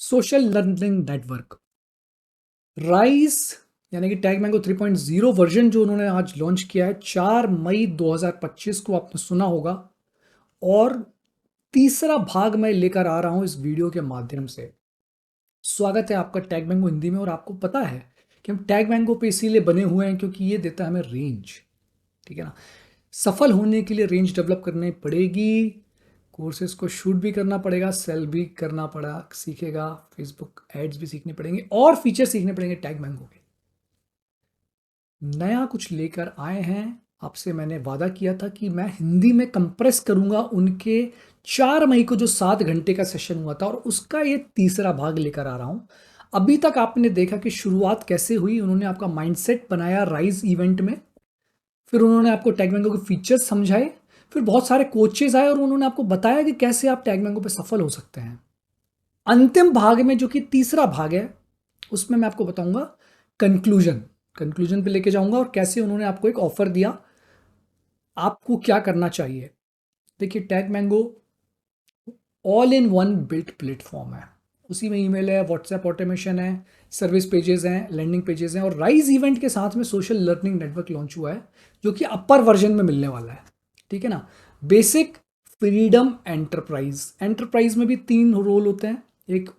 Social learning network rise यानी कि टैगमैंगो 3.0 version जो उन्होंने आज लॉन्च किया है 4 मई 2025 को आपने सुना होगा। और तीसरा भाग मैं लेकर आ रहा हूं इस वीडियो के माध्यम से। स्वागत है आपका टैगमैंगो हिंदी में। और आपको पता है कि हम टैगमैंगो पे इसीलिए बने हुए हैं क्योंकि ये देता है हमें रेंज। ठीक है ना। सफल होने के लिए रेंज डेवलप करनी पड़ेगी, कोर्सेज को शूट भी करना पड़ेगा, सेल भी करना पड़ा सीखेगा, फेसबुक एड्स भी सीखने पड़ेंगे और फीचर सीखने पड़ेंगे टैगमैंगो के। नया कुछ लेकर आए हैं। आपसे मैंने वादा किया था कि मैं हिंदी में कंप्रेस करूंगा उनके 4 मई को जो 7 घंटे का सेशन हुआ था, और उसका ये तीसरा भाग लेकर आ रहा हूं। अभी तक आपने देखा कि शुरुआत कैसे हुई। उन्होंने आपका माइंडसेट बनाया राइज इवेंट में, फिर उन्होंने आपको टैगमैंगो के फीचर्स समझाए, फिर बहुत सारे कोचेज आए और उन्होंने आपको बताया कि कैसे आप टैगमैंगो पे सफल हो सकते हैं। अंतिम भाग में जो कि तीसरा भाग है, उसमें मैं आपको बताऊंगा कंक्लूजन। कंक्लूजन पे लेके जाऊंगा और कैसे उन्होंने आपको एक ऑफर दिया, आपको क्या करना चाहिए। देखिए, TagMango all in one built platform है। उसी में ईमेल है, व्हाट्सएप ऑटोमेशन है, सर्विस पेजेस हैं, लैंडिंग पेजेस हैं, और राइज इवेंट के साथ में सोशल लर्निंग नेटवर्क लॉन्च हुआ है जो कि अपर वर्जन में मिलने वाला है। ठीक है ना। Basic, freedom, enterprise. एंटरप्राइज में भी 3 रोल होते हैं। एक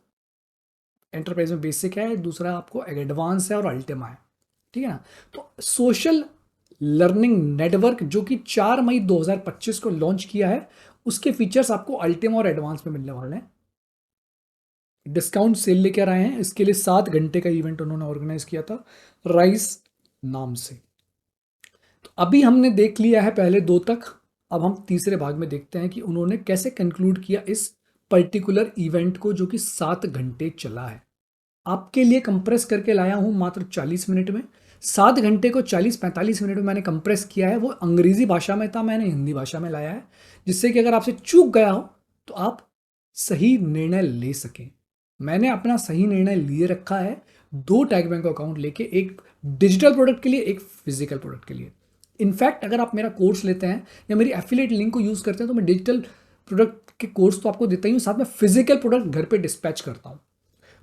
एंटरप्राइज में बेसिक है, दूसरा आपको एडवांस है, और अल्टीमा है। ठीक है ना। तो सोशल लर्निंग नेटवर्क जो कि 4 मई 2025 को लॉन्च किया है, उसके फीचर्स आपको अल्टीमा और एडवांस में मिलने वाले हैं। डिस्काउंट सेल लेकर आए हैं। इसके लिए 7 घंटे का इवेंट उन्होंने ऑर्गेनाइज किया था राइस नाम से। तो अभी हमने देख लिया है पहले 2 तक। अब हम तीसरे भाग में देखते हैं कि उन्होंने कैसे कंक्लूड किया इस पर्टिकुलर इवेंट को जो कि 7 घंटे चला है। आपके लिए कंप्रेस करके लाया हूं मात्र 40 मिनट में। 7 घंटे को 40-45 मिनट में मैंने कंप्रेस किया है। वो अंग्रेजी भाषा में था, मैंने हिंदी भाषा में लाया है, जिससे कि अगर आपसे चूक गया हो तो आप सही निर्णय ले सकें। मैंने अपना सही निर्णय लिए रखा है 2 टैगमैंगो अकाउंट लेके, एक डिजिटल प्रोडक्ट के लिए, एक फिजिकल प्रोडक्ट के लिए। इनफैक्ट अगर आप मेरा कोर्स लेते हैं या मेरी एफिलिएट लिंक को यूज़ करते हैं तो मैं डिजिटल प्रोडक्ट के कोर्स तो आपको देता ही हूँ, साथ में फिजिकल प्रोडक्ट घर पे डिस्पैच करता हूँ।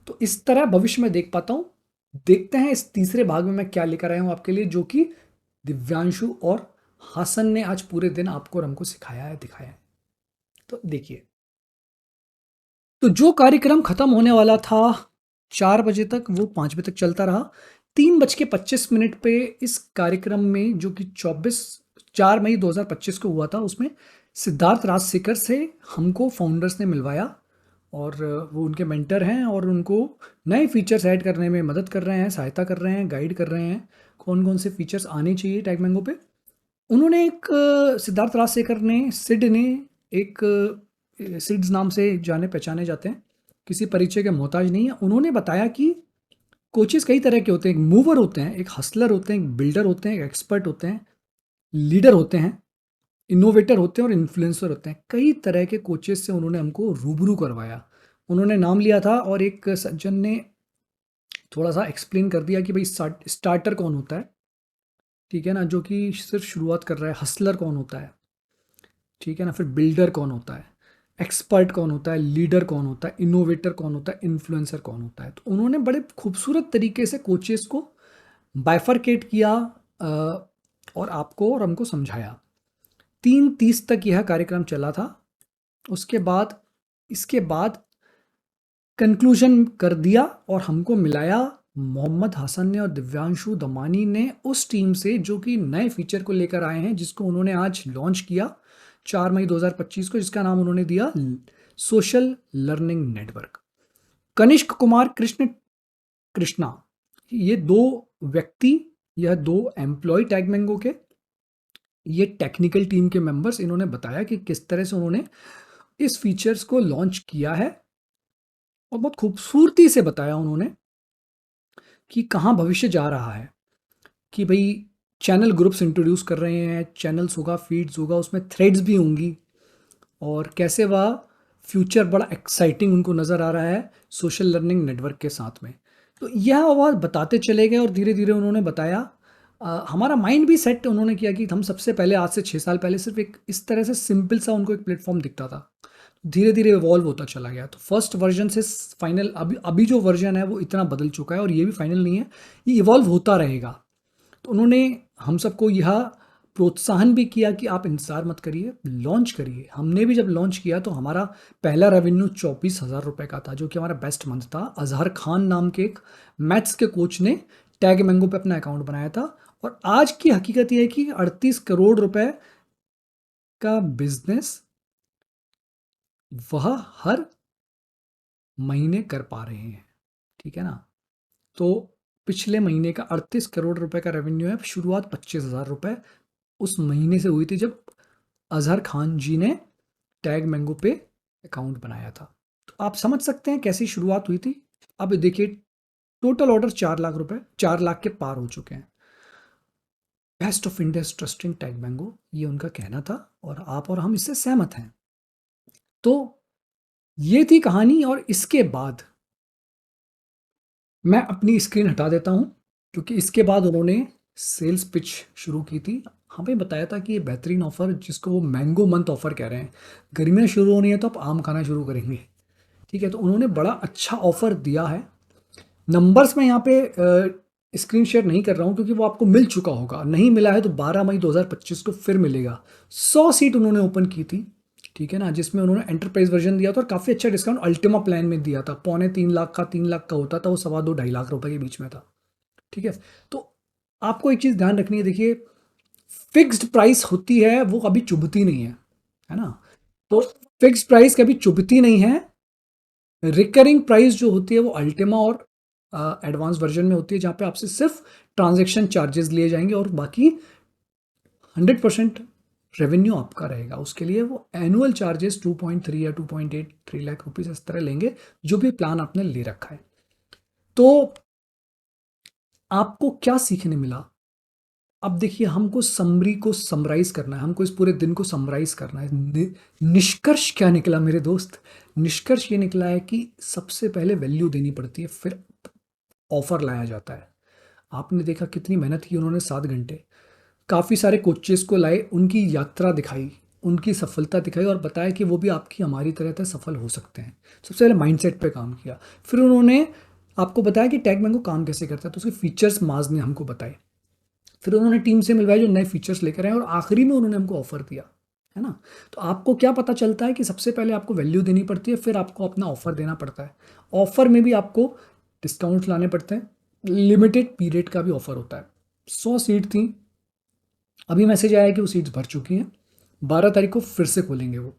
तो इस तरह भविष्य में देख पाता हूं। देखते हैं इस तीसरे भाग में मैं क्या लेकर आया हूं आपके लिए, जो कि दिव्यांशु और हासन ने आज पूरे दिन आपको और हमको सिखाया है, दिखाया है। तो देखिए, तो जो कार्यक्रम खत्म होने वाला था 4 बजे तक, वो 5 बजे तक चलता रहा। 3:25 पे इस कार्यक्रम में, जो कि 4 मई 2025 को हुआ था, उसमें सिद्धार्थ राजशेखर से हमको फाउंडर्स ने मिलवाया। और वो उनके मेंटर हैं और उनको नए फीचर्स ऐड करने में मदद कर रहे हैं, सहायता कर रहे हैं, गाइड कर रहे हैं कौन कौन से फीचर्स आने चाहिए टैगमैंगो पे। उन्होंने एक सिद्धार्थ राजशेखर ने, सिड ने, एक सिड्स नाम से जाने पहचाने जाते हैं, किसी परिचय के मोहताज नहीं है। उन्होंने बताया कि कोचेस कई तरह के होते हैं। एक मूवर होते हैं, एक हसलर होते हैं, एक बिल्डर होते हैं, एक एक्सपर्ट होते हैं, लीडर होते हैं, इनोवेटर होते हैं और इन्फ्लुएंसर होते हैं। कई तरह के कोचेस से उन्होंने हमको रूबरू करवाया। उन्होंने नाम लिया था और एक सज्जन ने थोड़ा सा एक्सप्लेन कर दिया कि भाई स्टार्टर कौन होता है, ठीक है ना, जो कि सिर्फ शुरुआत कर रहा है। हसलर कौन होता है, ठीक है ना, फिर बिल्डर कौन होता है, एक्सपर्ट कौन होता है, लीडर कौन होता है, इनोवेटर कौन होता है, इन्फ्लुएंसर कौन होता है। तो उन्होंने बड़े खूबसूरत तरीके से कोचेस को बाइफरकेट किया और आपको और हमको समझाया। 3:30 तक यह कार्यक्रम चला था। उसके बाद, इसके बाद कंक्लूजन कर दिया और हमको मिलाया मोहम्मद हसन ने और दिव्यांशु दमानी ने उस टीम से जो कि नए फीचर को लेकर आए हैं, जिसको उन्होंने आज लॉन्च किया 4 मई 2025 को, जिसका नाम उन्होंने दिया social learning network. Kanishk Kumar Krishna, ये 2 व्यक्ति, यह 2 एम्प्लॉय टैगमैंगो के, ये टेक्निकल टीम के मेंबर्स, इन्होंने बताया कि किस तरह से उन्होंने इस फीचर्स को लॉन्च किया है। और बहुत खूबसूरती से बताया उन्होंने कि कहाँ भविष्य जा रहा है। कि भाई चैनल ग्रुप्स इंट्रोड्यूस कर रहे हैं, चैनल्स होगा, फीड्स होगा, उसमें थ्रेड्स भी होंगी, और कैसे वह फ्यूचर बड़ा एक्साइटिंग उनको नज़र आ रहा है सोशल लर्निंग नेटवर्क के साथ में। तो यह आवाज़ बताते चले गए और धीरे धीरे उन्होंने बताया। हमारा माइंड भी सेट उन्होंने किया कि हम सबसे पहले आज से 6 साल पहले सिर्फ एक इस तरह से सिंपल सा उनको एक प्लेटफॉर्म दिखता था। धीरे धीरे इवॉल्व होता चला गया। तो फर्स्ट वर्जन से फाइनल अभी जो वर्जन है वो इतना बदल चुका है और ये भी फाइनल नहीं है, ये इवॉल्व होता रहेगा। तो उन्होंने हम सबको यह प्रोत्साहन भी किया कि आप इंतज़ार मत करिए, लॉन्च करिए। हमने भी जब लॉन्च किया तो हमारा पहला रेवेन्यू 24,000 रुपये का था, जो कि हमारा बेस्ट मंथ था। अजहर खान नाम के एक मैथ्स के कोच ने टैग मैंगो पे अपना अकाउंट बनाया था, और आज की हकीकत यह है कि 38 करोड़ रुपए का बिजनेस वह हर महीने कर पा रहे हैं। ठीक है ना? तो पिछले महीने का 38 करोड़ रुपए का रेवेन्यू है। शुरुआत 25,000 रुपये उस महीने से हुई थी जब अजहर खान जी ने टैग मैंगो पे अकाउंट बनाया था। तो आप समझ सकते हैं कैसी शुरुआत हुई थी। अब देखिए, टोटल ऑर्डर 4 लाख रुपए, 4 लाख के पार हो चुके हैं। Best of India trusting tag mango, ये उनका कहना था और आप और हम इससे सहमत हैं। तो ये थी कहानी, और इसके बाद मैं अपनी स्क्रीन हटा देता हूं, क्योंकि इसके बाद उन्होंने सेल्स पिच शुरू की थी। हमें बताया था कि ये बेहतरीन ऑफर, जिसको वो मैंगो मंथ ऑफर कह रहे हैं, गर्मियाँ शुरू होनी है तो आप आम खाना शुरू करेंगे। ठीक है, तो उन्होंने बड़ा अच्छा ऑफर दिया है। नंबर्स मैं यहाँ पे स्क्रीन शेयर नहीं कर रहा हूँ, क्योंकि वो आपको मिल चुका होगा। नहीं मिला है तो 12 मई 2025 को फिर मिलेगा। 100 सीट उन्होंने ओपन की थी, ठीक है ना, जिसमें उन्होंने एंटरप्राइज वर्जन दिया था और काफ़ी अच्छा डिस्काउंट अल्टीमा प्लान में दिया था। 2.25 लाख का, 3 लाख का होता था, वो 2.25-2.5 लाख रुपए के बीच में था। ठीक है, तो आपको एक चीज़ ध्यान रखनी है। देखिए, फिक्स्ड प्राइस होती है वो कभी चुभती नहीं है ना? तो फिक्स्ड प्राइस कभी चुभती नहीं है। रिकरिंग प्राइस जो होती है वो अल्टीमा और एडवांस वर्जन में होती है, जहाँ पे आपसे सिर्फ ट्रांजैक्शन चार्जेस लिए जाएंगे और बाकी 100% रेवेन्यू आपका रहेगा। उसके लिए वो एनुअल चार्जेस 2.3 या 2.83 लाख रुपीज़ इस तरह लेंगे, जो भी प्लान आपने ले रखा है। तो आपको क्या सीखने मिला? अब देखिए, हमको समरी को समराइज करना है, हमको इस पूरे दिन को समराइज करना है। निष्कर्ष क्या निकला मेरे दोस्त? निष्कर्ष ये निकला है कि सबसे पहले वैल्यू देनी पड़ती है, फिर ऑफर लाया जाता है। आपने देखा कितनी मेहनत की उन्होंने, 7 घंटे, काफ़ी सारे कोचेस को लाए, उनकी यात्रा दिखाई, उनकी सफलता दिखाई और बताया कि वो भी आपकी हमारी तरह सफल हो सकते हैं। सबसे पहले माइंडसेट पे काम किया, फिर उन्होंने आपको बताया कि टैग मैंगो काम कैसे करता है, तो उसके फीचर्स माज ने हमको बताए। फिर उन्होंने टीम से मिलवाए जो नए फीचर्स लेकर आए, और आखिरी में उन्होंने हमको ऑफर दिया, है ना? तो आपको क्या पता चलता है कि सबसे पहले आपको वैल्यू देनी पड़ती है, फिर आपको अपना ऑफर देना पड़ता है। ऑफर में भी आपको डिस्काउंट लाने पड़ते हैं, लिमिटेड पीरियड का भी ऑफर होता है। 100 सीट थी, अभी मैसेज आया कि वो सीट्स भर चुकी हैं। 12 तारीख को फिर से खोलेंगे वो,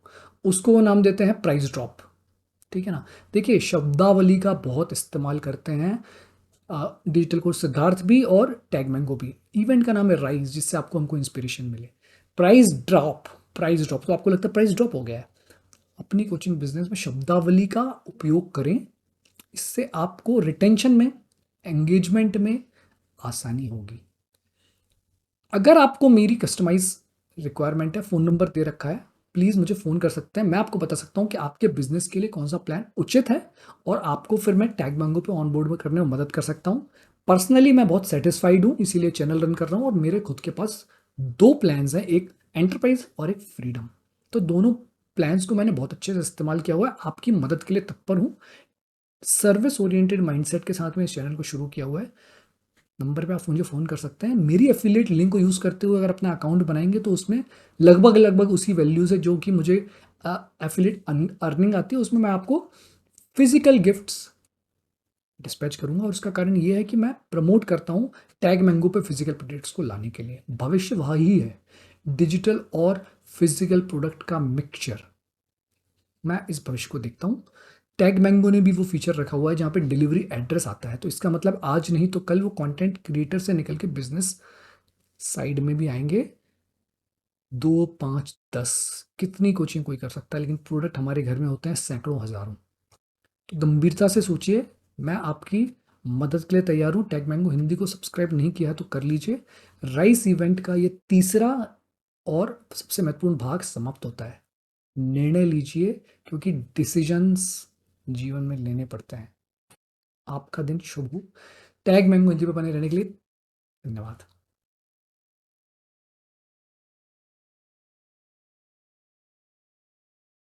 उसको वो नाम देते हैं प्राइस ड्रॉप। ठीक है ना? देखिए, शब्दावली का बहुत इस्तेमाल करते हैं डिजिटल कोच सिद्धार्थ भी और टैग मैंगो भी। इवेंट का नाम है राइज, जिससे आपको हमको इंस्पिरेशन मिले। प्राइस ड्रॉप, प्राइस ड्रॉप, तो आपको लगता है प्राइस ड्रॉप हो गया है। अपनी कोचिंग बिजनेस में शब्दावली का उपयोग करें, इससे आपको रिटेंशन में, एंगेजमेंट में आसानी होगी। अगर आपको मेरी कस्टमाइज रिक्वायरमेंट है, फ़ोन नंबर दे रखा है, प्लीज़ मुझे फ़ोन कर सकते हैं। मैं आपको बता सकता हूँ कि आपके बिजनेस के लिए कौन सा प्लान उचित है, और आपको फिर मैं टैग मैंगो पे ऑन बोर्ड में करने में मदद कर सकता हूँ। पर्सनली मैं बहुत सेटिस्फाइड हूँ, इसीलिए चैनल रन कर रहा हूँ, और मेरे खुद के पास 2 प्लान्स हैं, एक एंटरप्राइज और एक फ्रीडम। तो दोनों प्लान्स को मैंने बहुत अच्छे से इस्तेमाल किया हुआ है, आपकी मदद के लिए तत्पर हूँ। सर्विस ओरिएंटेड माइंडसेट के साथ में इस चैनल को शुरू किया हुआ है। नंबर पे आप मुझे फ़ोन कर सकते हैं। मेरी एफिलिएट लिंक को यूज़ करते हुए अगर अपना अकाउंट बनाएंगे तो उसमें लगभग लगभग उसी वैल्यू से जो कि मुझे एफिलिएट अर्निंग आती है, उसमें मैं आपको फिजिकल गिफ्ट्स डिस्पैच करूंगा। और उसका कारण ये है कि मैं प्रमोट करता हूँ टैग मैंगो पे फिजिकल प्रोडक्ट्स को लाने के लिए। भविष्य वही है, डिजिटल और फिजिकल प्रोडक्ट का मिक्सचर। मैं इस भविष्य को देखता हूँ। टैग मैंगो ने भी वो फीचर रखा हुआ है जहाँ पे डिलीवरी एड्रेस आता है, तो इसका मतलब आज नहीं तो कल वो कंटेंट क्रिएटर से निकल के बिजनेस साइड में भी आएंगे। 2, 5, 10 कितनी कोचिंग कोई कर सकता है, लेकिन प्रोडक्ट हमारे घर में होते हैं सैकड़ों, हजारों। तो गंभीरता से सोचिए, मैं आपकी मदद के लिए तैयार हूँ। टैग मैंगो हिंदी को सब्सक्राइब नहीं किया है तो कर लीजिए। राइस इवेंट का ये तीसरा और सबसे महत्वपूर्ण भाग समाप्त होता है। निर्णय लीजिए, क्योंकि डिसीजंस जीवन में लेने पड़ते हैं। आपका दिन शुभ हो। टैग मैंगो हिंदी पर बने रहने के लिए धन्यवाद।